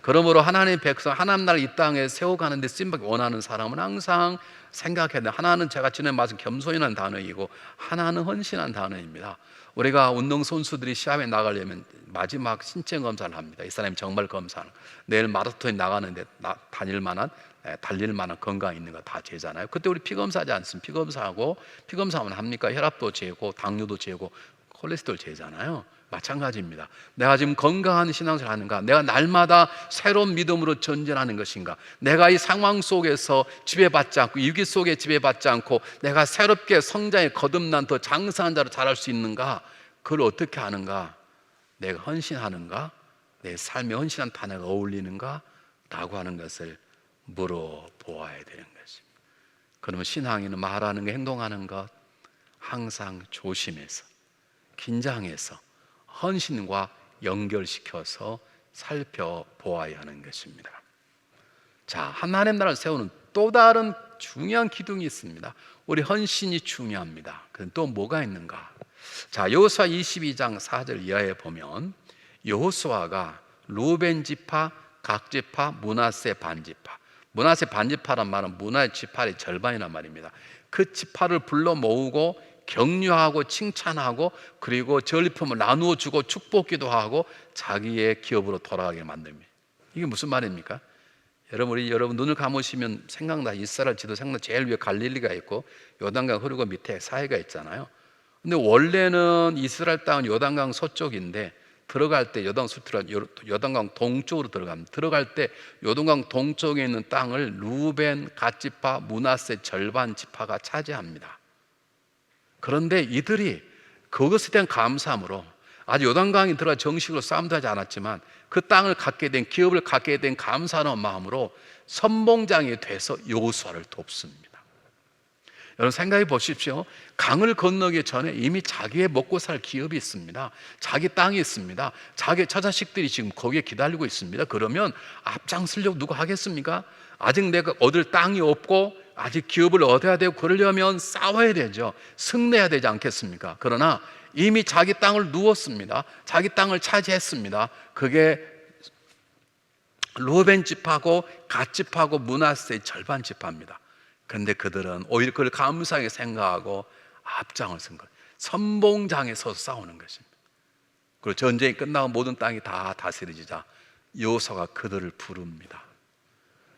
그러므로 하나님의 백성, 하나님 나라를 이 땅에 세워가는데 쓰임받기 원하는 사람은 항상 생각해야 돼요. 하나는 제가 지난 말씀 겸손이라는 단어이고, 하나는 헌신한 단어입니다. 우리가 운동선수들이 시합에 나가려면 마지막 신체 검사를 합니다. 이 사람이 정말 검사하는, 내일 마라톤에 나가는데 달릴 만한 건강이 있는가 다 재잖아요. 그때 우리 피검사하지 않습니까? 피검사하면 합니까? 혈압도 재고 당뇨도 재고 콜레스테롤 재잖아요. 마찬가지입니다. 내가 지금 건강한 신앙생활을 하는가? 내가 날마다 새로운 믿음으로 전진하는 것인가? 내가 이 상황 속에서 지배받지 않고, 위기 속에 지배받지 않고 내가 새롭게 성장에 거듭난 더 장성한 자로 자랄 수 있는가? 그걸 어떻게 하는가? 내가 헌신하는가? 내 삶에 헌신한 단어가 어울리는가? 라고 하는 것을 물어보아야 되는 것입니다. 그러면 신앙인은 말하는 것, 행동하는 것 항상 조심해서, 긴장해서 헌신과 연결시켜서 살펴보아야 하는 것입니다. 자, 하나님 나라를 세우는 또 다른 중요한 기둥이 있습니다. 우리 헌신이 중요합니다. 그럼 또 뭐가 있는가? 자, 여호수아 22장 4절 이하에 보면 여호수아가 루벤 지파, 각 지파, 므낫세 반지파, 므낫세 반지파란 말은 므낫세 지파의 절반이란 말입니다. 그 지파를 불러 모으고 격려하고 칭찬하고, 그리고 전리품을 나누어 주고 축복기도 하고 자기의 기업으로 돌아가게 만듭니다. 이게 무슨 말입니까? 여러분 눈을 감으시면 생각나, 이스라엘 지도 생각나. 제일 위에 갈릴리가 있고 요단강 흐르고 밑에 사해가 있잖아요. 근데 원래는 이스라엘 땅은 요단강 서쪽인데, 들어갈 때 요단강 동쪽으로 들어갑니다. 들어갈 때 요단강 동쪽에 있는 땅을 루벤, 갓 지파, 므낫세 절반 지파가 차지합니다. 그런데 이들이 그것에 대한 감사함으로, 아직 요단강에 들어가 정식으로 싸움도 하지 않았지만 그 땅을 갖게 된, 기업을 갖게 된 감사하는 마음으로 선봉장이 돼서 여호수아를 돕습니다. 여러분 생각해 보십시오. 강을 건너기 전에 이미 자기의 먹고 살 기업이 있습니다. 자기 땅이 있습니다. 자기 처자식들이 지금 거기에 기다리고 있습니다. 그러면 앞장서려고 누가 하겠습니까? 아직 내가 얻을 땅이 없고 아직 기업을 얻어야 되고, 그러려면 싸워야 되죠. 승리해야 되지 않겠습니까? 그러나 이미 자기 땅을 누웠습니다. 자기 땅을 차지했습니다. 그게 루벤 지파고 갓 지파고 므낫세의 절반 지파입니다. 그런데 그들은 오히려 그걸 감사하게 생각하고 앞장을 쓴 거예요. 선봉장에 서서 싸우는 것입니다. 그리고 전쟁이 끝나고 모든 땅이 다 다스려지자 여호수아가 그들을 부릅니다.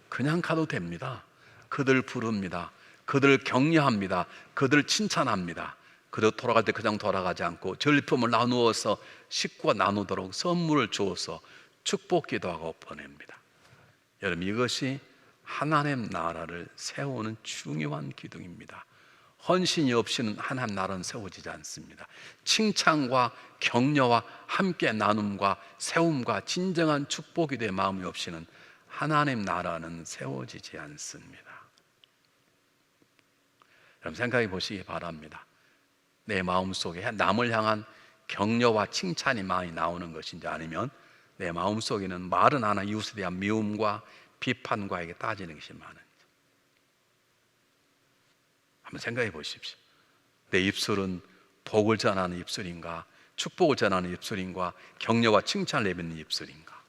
그냥 가도 됩니다. 그들 부릅니다. 그들을 격려합니다. 그들을 칭찬합니다. 그들 돌아갈 때 그냥 돌아가지 않고 전리품을 나누어서 식구가 나누도록 선물을 주어서 축복기도 하고 보냅니다. 여러분, 이것이 하나님 나라를 세우는 중요한 기둥입니다. 헌신이 없이는 하나님 나라는 세워지지 않습니다. 칭찬과 격려와 함께 나눔과 세움과 진정한 축복이 될 마음이 없이는 하나님 나라는 세워지지 않습니다. 여러분 생각해 보시기 바랍니다. 내 마음속에 남을 향한 격려와 칭찬이 많이 나오는 것인지, 아니면 내 마음속에는 말은 하나 이웃에 대한 미움과 비판과에게 따지는 것이 많은지 한번 생각해 보십시오. 내 입술은 복을 전하는 입술인가, 축복을 전하는 입술인가, 격려와 칭찬을 내뱉는 입술인가?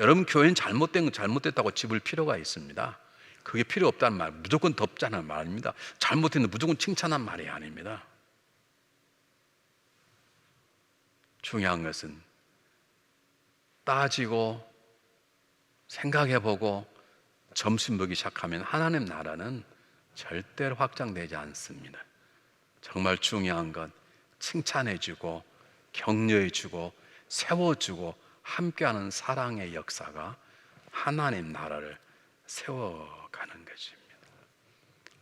여러분, 교회는 잘못된 건 잘못됐다고 짚을 필요가 있습니다. 그게 필요 없다는 말, 무조건 덥자는 말입니다. 잘못했는데 무조건 칭찬한 말이 아닙니다. 중요한 것은 따지고 생각해보고 점심 보기 시작하면 하나님 나라는 절대로 확장되지 않습니다. 정말 중요한 건 칭찬해주고 격려해주고 세워주고 함께하는 사랑의 역사가 하나님 나라를 세워가는 것입니다.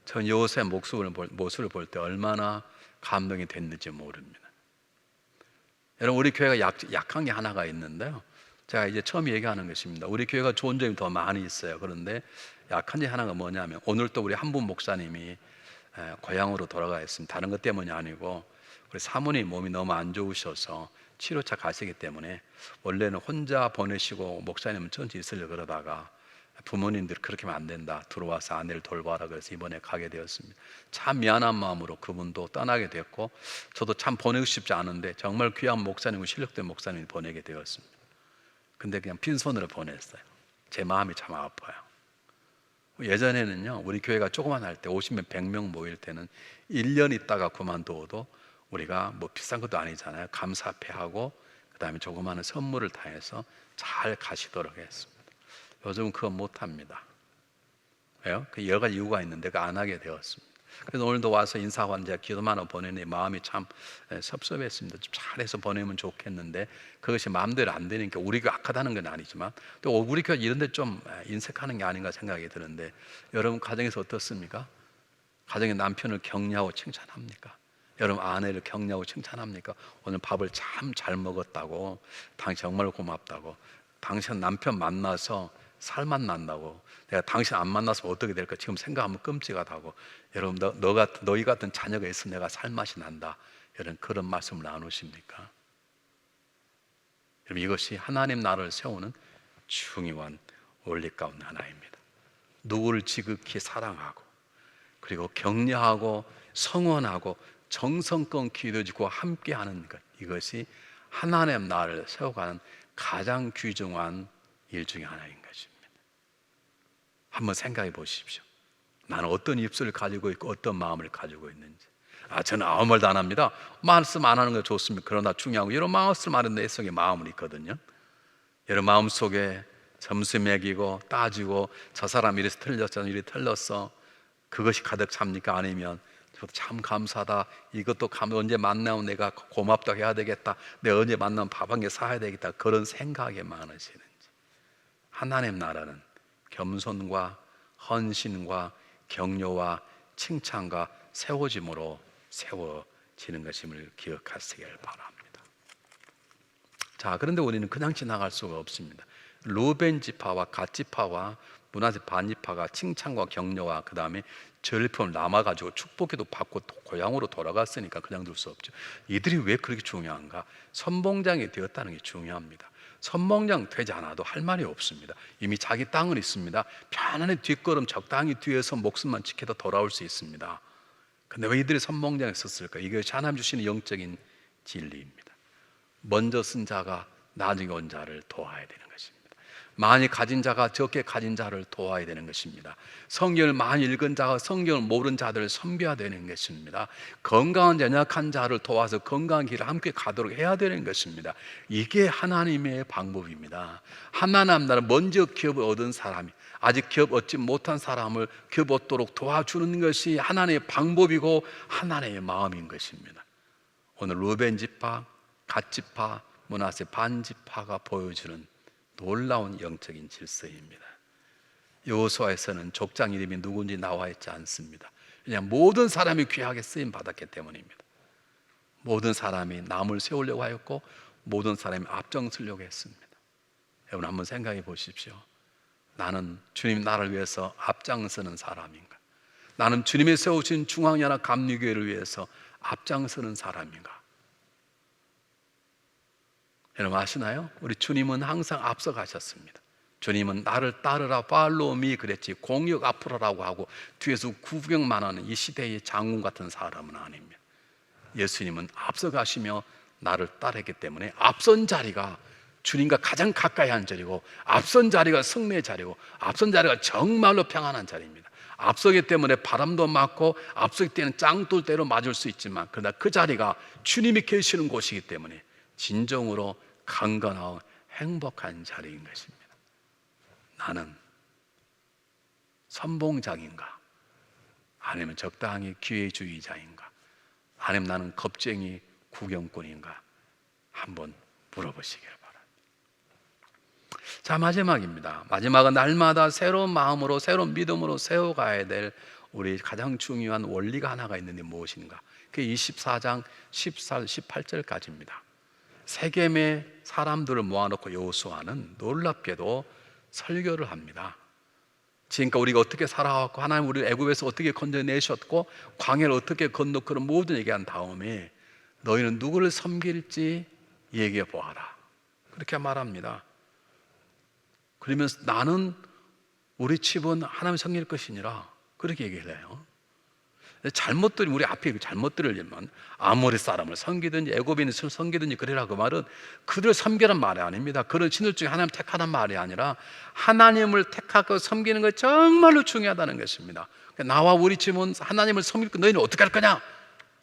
전 요셉 모습을 볼 때 얼마나 감동이 됐는지 모릅니다. 여러분, 우리 교회가 약한 게 하나가 있는데요, 제가 이제 처음 얘기하는 것입니다. 우리 교회가 좋은 점이 더 많이 있어요. 그런데 약한 게 하나가 뭐냐면, 오늘 또 우리 한 분 목사님이 고향으로 돌아가 있습니다. 다른 것 때문이 아니고 우리 사모님 몸이 너무 안 좋으셔서 치료차 가시기 때문에, 원래는 혼자 보내시고 목사님은 전체 있으려고 그러다가 부모님들 그렇게 하면 안 된다, 들어와서 아내를 돌봐라 그래서 이번에 가게 되었습니다. 참 미안한 마음으로 그분도 떠나게 됐고, 저도 참 보내고 싶지 않은데 정말 귀한 목사님이고 실력된 목사님이 보내게 되었습니다. 근데 그냥 빈손으로 보냈어요. 제 마음이 참 아파요. 예전에는요, 우리 교회가 조그만 할 때 50명 100명 모일 때는 1년 있다가 그만둬도 우리가 뭐 비싼 것도 아니잖아요. 감사패하고 그 다음에 조그마한 선물을 다 해서 잘 가시도록 했습니다. 요즘은 그거 못합니다. 왜요? 그 여러 가지 이유가 있는데 그 안 하게 되었습니다. 그래서 오늘도 와서 인사하고 제가 기도만 하고 보내니 마음이 참 섭섭했습니다. 좀 잘해서 보내면 좋겠는데 그것이 마음대로 안 되니까 우리가 악하다는 건 아니지만 또 우리 교회 이런 데 좀 인색하는 게 아닌가 생각이 드는데, 여러분 가정에서 어떻습니까? 가정의 남편을 격려하고 칭찬합니까? 여러분 아내를 격려하고 칭찬합니까? 오늘 밥을 참 잘 먹었다고, 당신 정말 고맙다고, 당신 남편 만나서 살맛 난다고, 내가 당신 안 만나서 어떻게 될까 지금 생각하면 끔찍하다고, 여러분 너희 같은 자녀가 있으면 내가 살맛이 난다, 여러분 그런 말씀을 나누십니까? 여러분, 이것이 하나님 나라를 세우는 중요한 원리 가운데 하나입니다. 누구를 지극히 사랑하고 그리고 격려하고 성원하고 정성껏 기도해주고 함께하는 것, 이것이 하나님 나라를 세워가는 가장 귀중한 일 중에 하나인 것입니다. 한번 생각해 보십시오. 나는 어떤 입술을 가지고 있고 어떤 마음을 가지고 있는지. 저는 아무 말도 안 합니다. 말씀 안 하는 거 좋습니다. 그러나 중요한 거, 이런 말씀 하는 내 속에 마음은 있거든요. 여러분 마음속에 점수 매기고 따지고 저 사람 이래서 틀렸잖아, 이래 틀렸어, 그것이 가득 찹니까? 아니면 저도 참 감사하다, 이것도 언제 만나면 내가 고맙다고 해야 되겠다, 내가 언제 만나면 밥 한 개 사야 되겠다, 그런 생각이 많으시는지. 하나님 나라는 겸손과 헌신과 격려와 칭찬과 세워짐으로 세워지는 것임을 기억하시길 바랍니다. 자, 그런데 우리는 그냥 지나갈 수가 없습니다. 루벤 지파와 갓 지파와 므낫세 반 지파가 칭찬과 격려와 그 다음에 전리품을 남아가지고 축복기도 받고 고향으로 돌아갔으니까 그냥 둘 수 없죠. 이들이 왜 그렇게 중요한가? 선봉장이 되었다는 게 중요합니다. 선봉장 되지 않아도 할 말이 없습니다. 이미 자기 땅은 있습니다. 편안히 뒷걸음 적당히 뒤에서 목숨만 지켜도 돌아올 수 있습니다. 근데 왜 이들이 선봉장에 섰을까? 이것이 하나님 주시는 영적인 진리입니다. 먼저 쓴 자가 나중에 온 자를 도와야 되는 것입니다. 많이 가진 자가 적게 가진 자를 도와야 되는 것입니다. 성경을 많이 읽은 자가 성경을 모르는 자들을 섬겨야 되는 것입니다. 건강한 연약한 자를 도와서 건강한 길을 함께 가도록 해야 되는 것입니다. 이게 하나님의 방법입니다. 하나님 나라 먼저 기업을 얻은 사람이 아직 기업 얻지 못한 사람을 기업 얻도록 도와주는 것이 하나님의 방법이고 하나님의 마음인 것입니다. 오늘 루벤 지파, 갓 지파, 므낫세 반 지파가 보여주는 놀라운 영적인 질서입니다. 여호수아에서는 족장 이름이 누군지 나와 있지 않습니다. 그냥 모든 사람이 귀하게 쓰임 받았기 때문입니다. 모든 사람이 남을 세우려고 하였고 모든 사람이 앞장서려고 했습니다. 여러분 한번 생각해 보십시오. 나는 주님 나라를 위해서 앞장서는 사람인가? 나는 주님이 세우신 중앙연합 감리교회를 위해서 앞장서는 사람인가? 여러분 아시나요? 우리 주님은 항상 앞서 가셨습니다. 주님은 나를 따르라 팔로우 미 그랬지 공역 앞으로라고 하고 뒤에서 구경만 하는 이 시대의 장군 같은 사람은 아닙니다. 예수님은 앞서 가시며 나를 따르기 때문에 앞선 자리가 주님과 가장 가까이 한 자리고, 앞선 자리가 승리의 자리고, 앞선 자리가 정말로 평안한 자리입니다. 앞서기 때문에 바람도 맞고, 앞서기 때는 짱돌 때로 맞을 수 있지만, 그러나 그 자리가 주님이 계시는 곳이기 때문에 진정으로 강건하고 행복한 자리인 것입니다. 나는 선봉장인가? 아니면 적당히 기회주의자인가? 아니면 나는 겁쟁이 구경꾼인가? 한번 물어보시길 바랍니다. 자, 마지막입니다. 마지막은 날마다 새로운 마음으로, 새로운 믿음으로 세워가야 될 우리 가장 중요한 원리가 하나가 있는데 무엇인가? 그게 24장 14, 18절까지입니다. 세겜의 사람들을 모아놓고 여호수아는 놀랍게도 설교를 합니다. 지금까지 우리가 어떻게 살아왔고, 하나님 우리를 애굽에서 어떻게 건져내셨고, 광야를 어떻게 건너, 그런 모든 얘기한 다음에 너희는 누구를 섬길지 얘기해 보아라, 그렇게 말합니다. 그러면서 나는 우리 집은 하나님 섬길 것이니라, 그렇게 얘기를 해요. 잘못들이, 우리 앞에 잘못들을만 아모리 사람을 섬기든지 애굽인을 섬기든지 그래라, 그 말은 그들을 섬기란 말이 아닙니다. 그런 신들 중에 하나님 택하는 말이 아니라 하나님을 택하고 섬기는 것이 정말로 중요하다는 것입니다. 나와 우리 집은 하나님을 섬길 거, 너희는 어떻게 할 거냐?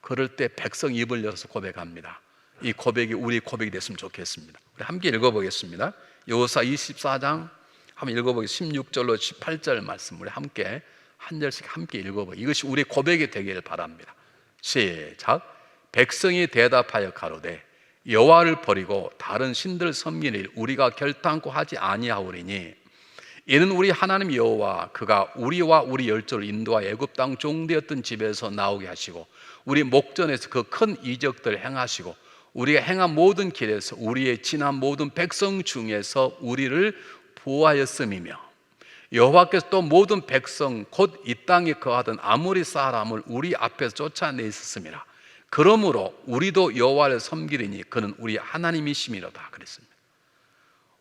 그럴 때 백성이 입을 열어서 고백합니다. 이 고백이 우리 고백이 됐으면 좋겠습니다. 우리 함께 읽어보겠습니다. 여호수아 24장 한번 읽어보겠습니다. 16절로 18절 말씀 우리 함께 한 절씩 함께 읽어보고, 이것이 우리 고백이 되기를 바랍니다. 시작. 백성이 대답하여 가로되 여호와를 버리고 다른 신들 섬기는 우리가 결단코 하지 아니하오리니, 이는 우리 하나님 여호와 그가 우리와 우리 열조를 인도하 애굽 땅 종되었던 집에서 나오게 하시고, 우리 목전에서 그 큰 이적들을 행하시고, 우리가 행한 모든 길에서 우리의 지난 모든 백성 중에서 우리를 보호하였음이며, 여호와께서 또 모든 백성 곧 이 땅에 거하던 아모리 사람을 우리 앞에서 쫓아내셨음이라. 그러므로 우리도 여호와를 섬기리니 그는 우리 하나님이심이로다, 그랬습니다.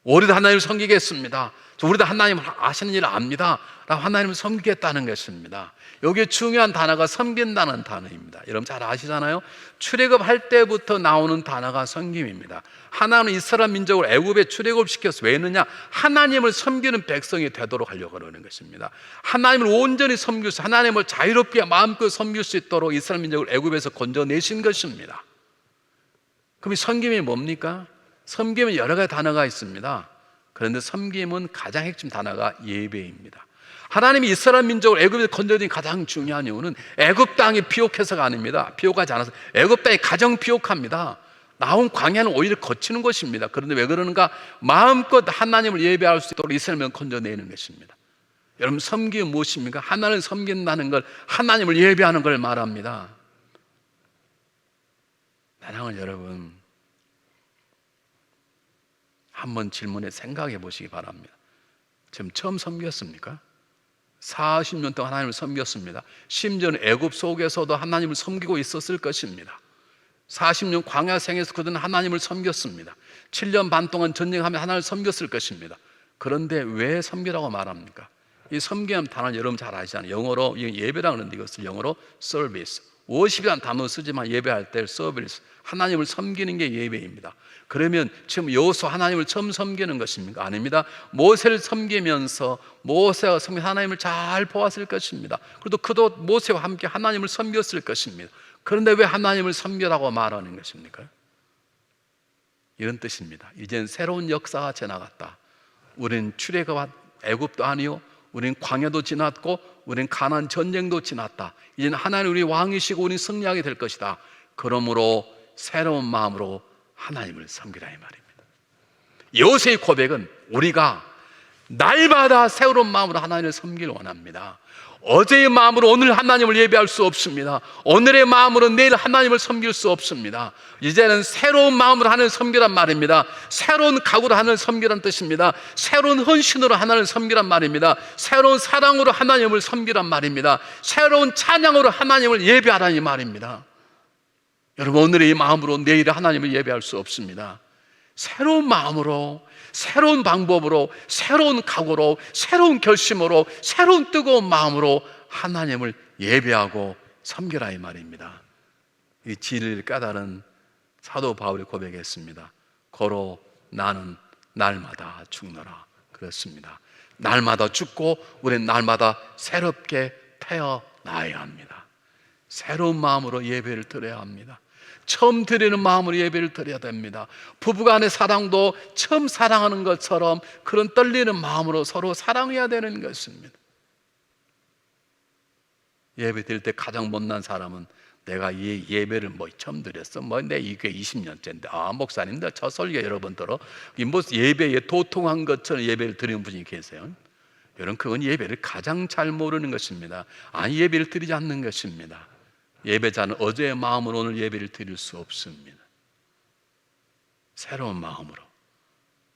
우리도 하나님을 섬기겠습니다. 우리도 하나님을 아시는 일을 압니다 라고 하나님을 섬기겠다는 것입니다. 여기에 중요한 단어가 섬긴다는 단어입니다. 여러분 잘 아시잖아요. 출애굽할 때부터 나오는 단어가 섬김입니다. 하나님은 이스라엘 민족을 애굽에 출애굽시켜서 왜 했느냐? 하나님을 섬기는 백성이 되도록 하려고 하는 것입니다. 하나님을 온전히 섬길 수, 하나님을 자유롭게 마음껏 섬길 수 있도록 이스라엘 민족을 애굽에서 건져내신 것입니다. 그럼 이 섬김이 뭡니까? 섬김은 여러 가지 단어가 있습니다. 그런데 섬김은 가장 핵심 단어가 예배입니다. 하나님이 이스라엘 민족을 애굽에서 건져낸 가장 중요한 이유는 애굽 땅이 비옥해서가 아닙니다. 비옥하지 않아서 애굽 땅이 가장 비옥합니다. 나온 광야는 오히려 거치는 것입니다. 그런데 왜 그러는가? 마음껏 하나님을 예배할 수 있도록 이스라엘 민족을 건져내는 것입니다. 여러분, 섬김은 무엇입니까? 하나님을 섬긴다는 걸, 하나님을 예배하는 걸 말합니다. 사랑하는 여러분, 한번 질문에 생각해 보시기 바랍니다. 지금 처음 섬겼습니까? 40년 동안 하나님을 섬겼습니다. 심지어는 애굽 속에서도 하나님을 섬기고 있었을 것입니다. 40년 광야 생에서 그들은 하나님을 섬겼습니다. 7년 반 동안 전쟁하며 하나님을 섬겼을 것입니다. 그런데 왜 섬기라고 말합니까? 이 섬기는 단어는 여러분 잘 아시잖아요. 영어로 예배라고 하는데 이것을 영어로 서비스, 워십이라는 단어 쓰지만 예배할 때 서비스, 하나님을 섬기는 게 예배입니다. 그러면 지금 여호수아 하나님을 처음 섬기는 것입니까? 아닙니다. 모세를 섬기면서 모세가 하나님을 잘 보았을 것입니다. 그래도 그도 모세와 함께 하나님을 섬겼을 것입니다. 그런데 왜 하나님을 섬기라고 말하는 것입니까? 이런 뜻입니다. 이젠 새로운 역사가 지나갔다. 우리는 출애굽 애굽도 아니요, 우리는 광야도 지났고 우리는 가나안 전쟁도 지났다. 이제는 하나님 우리 왕이시고 우리는 승리하게 될 것이다. 그러므로 새로운 마음으로 하나님을 섬기라, 이 말입니다. 여호수아의 고백은 우리가 날마다 새로운 마음으로 하나님을 섬기를 원합니다. 어제의 마음으로 오늘 하나님을 예배할 수 없습니다. 오늘의 마음으로 내일 하나님을 섬길 수 없습니다. 이제는 새로운 마음으로 하나님을 섬기란 말입니다. 새로운 각오로 하나님을 섬기란 뜻입니다. 새로운 헌신으로 하나님을 섬기란 말입니다. 새로운 사랑으로 하나님을 섬기란 말입니다. 새로운 찬양으로 하나님을 예배하라는 말입니다. 여러분, 오늘의 이 마음으로 내일 하나님을 예배할 수 없습니다. 새로운 마음으로, 새로운 방법으로, 새로운 각오로, 새로운 결심으로, 새로운 뜨거운 마음으로 하나님을 예배하고 섬기라, 이 말입니다. 이 진리를 깨달은 사도 바울이 고백했습니다. 고로 나는 날마다 죽노라. 그렇습니다. 날마다 죽고 우리는 날마다 새롭게 태어나야 합니다. 새로운 마음으로 예배를 드려야 합니다. 처음 드리는 마음으로 예배를 드려야 됩니다. 부부간의 사랑도 처음 사랑하는 것처럼 그런 떨리는 마음으로 서로 사랑해야 되는 것입니다. 예배 드릴 때 가장 못난 사람은 내가 이 예배를 처음 드렸어. 내 이게 20년째인데, 목사님들 저 설교 여러 번 들어. 예배에 도통한 것처럼 예배를 드리는 분이 계세요. 여러분, 그건 예배를 가장 잘 모르는 것입니다. 예배를 드리지 않는 것입니다. 예배자는 어제의 마음으로 오늘 예배를 드릴 수 없습니다. 새로운 마음으로,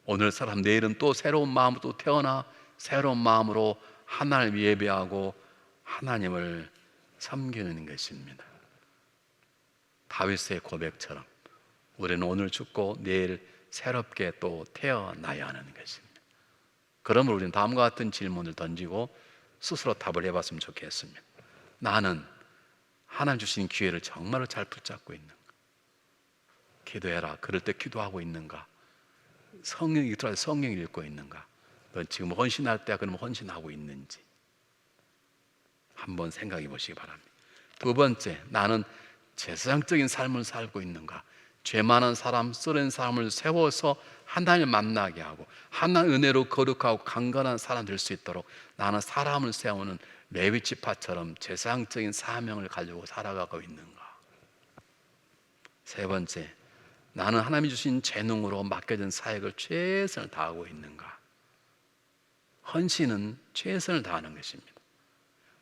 오늘 사람 내일은 또 새로운 마음으로 또 태어나 새로운 마음으로 하나님을 예배하고 하나님을 섬기는 것입니다. 다윗의 고백처럼 우리는 오늘 죽고 내일 새롭게 또 태어나야 하는 것입니다. 그러므로 우리는 다음과 같은 질문을 던지고 스스로 답을 해봤으면 좋겠습니다. 나는 하나님 주신 기회를 정말로 잘 붙잡고 있는가? 기도해라. 그럴 때 기도하고 있는가? 성경 읽고 있는가? 넌 지금 헌신할 때야 그러면 헌신하고 있는지 한번 생각해 보시기 바랍니다. 두 번째, 나는 제사장적인 삶을 살고 있는가? 죄 많은 사람, 쓰는 사람을 세워서 하나님을 만나게 하고 하나님의 은혜로 거룩하고 강건한 사람 될 수 있도록 나는 사람을 세우는 레위 지파처럼 제사장적인 사명을 가지고 살아가고 있는가? 세 번째, 나는 하나님이 주신 재능으로 맡겨진 사역을 최선을 다하고 있는가? 헌신은 최선을 다하는 것입니다.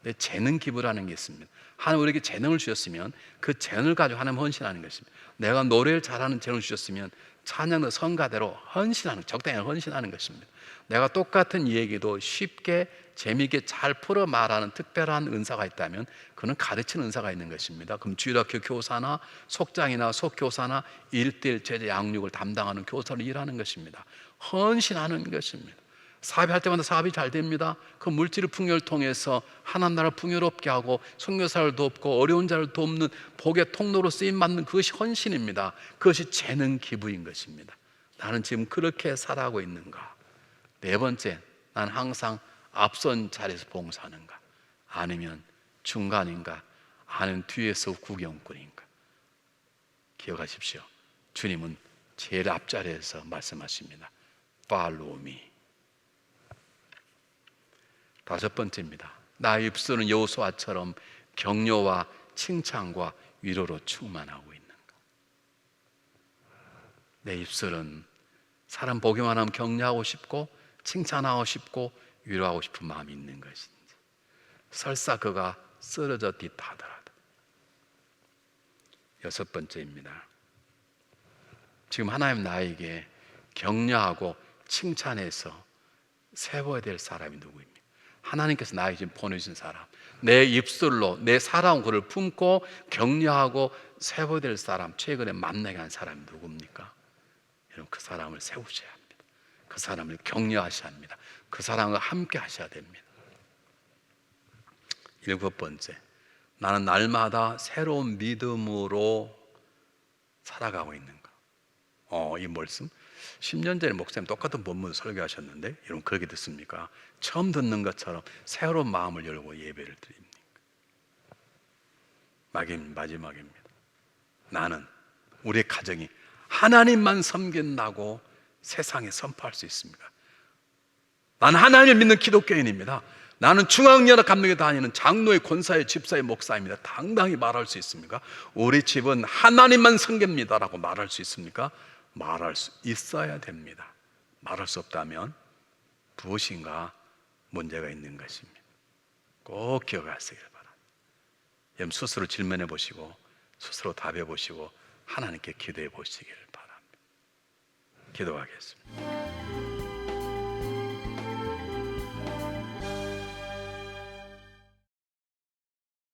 내 재능 기부라는 게 있습니다. 하나님 우리에게 재능을 주셨으면 그 재능을 가지고 하나님 헌신하는 것입니다. 내가 노래를 잘하는 재능을 주셨으면 찬양의 성가대로 헌신하는, 적당히 헌신하는 것입니다. 내가 똑같은 얘기도 쉽게 재미있게 잘 풀어 말하는 특별한 은사가 있다면 그는 가르치는 은사가 있는 것입니다. 그럼 주일학교 교사나 속장이나 속교사나 1:1 제자 양육을 담당하는 교사로 일하는 것입니다. 헌신하는 것입니다. 사업할 때마다 사업이 잘 됩니다. 그 물질 풍요를 통해서 하나님 나라를 풍요롭게 하고 선교사를 돕고 어려운 자를 돕는 복의 통로로 쓰임받는 그것이 헌신입니다. 그것이 재능 기부인 것입니다. 나는 지금 그렇게 살아가고 있는가? 네 번째, 나는 항상 앞선 자리에서 봉사하는가? 아니면 중간인가? 아니면 뒤에서 구경꾼인가? 기억하십시오. 주님은 제일 앞자리에서 말씀하십니다. Follow me. 다섯 번째입니다. 나의 입술은 여호수아처럼 격려와 칭찬과 위로로 충만하고 있는가? 내 입술은 사람 보기만 하면 격려하고 싶고 칭찬하고 싶고 위로하고 싶은 마음이 있는 것인지, 설사 그가 쓰러져 뒤타더라도. 여섯 번째입니다. 지금 하나님 나에게 격려하고 칭찬해서 세워야 될 사람이 누구입니까? 하나님께서 나에게 지금 보내주신 사람, 내 입술로 내 살아온 그를 품고 격려하고 세워야 될 사람, 최근에 만나게 한 사람이 누굽니까? 여러분, 그 사람을 세우셔야 합니다. 그 사람을 격려하셔야 합니다. 그 사람과 함께 하셔야 됩니다. 일곱 번째, 나는 날마다 새로운 믿음으로 살아가고 있는가? 이 말씀 10년 전에 목사님 똑같은 본문 설교하셨는데 여러분 그렇게 듣습니까? 처음 듣는 것처럼 새로운 마음을 열고 예배를 드립니까? 마지막입니다. 나는 우리의 가정이 하나님만 섬긴다고 세상에 선포할 수 있습니까? 나는 하나님을 믿는 기독교인입니다. 나는 중앙연합 감독에 다니는 장로의 권사의 집사의 목사입니다. 당당히 말할 수 있습니까? 우리 집은 하나님만 섬깁니다라고 말할 수 있습니까? 말할 수 있어야 됩니다. 말할 수 없다면 무엇인가 문제가 있는 것입니다. 꼭 기억하시길 바랍니다. 여러분 스스로 질문해 보시고 스스로 답해 보시고 하나님께 기도해 보시길 바랍니다. 기도하겠습니다.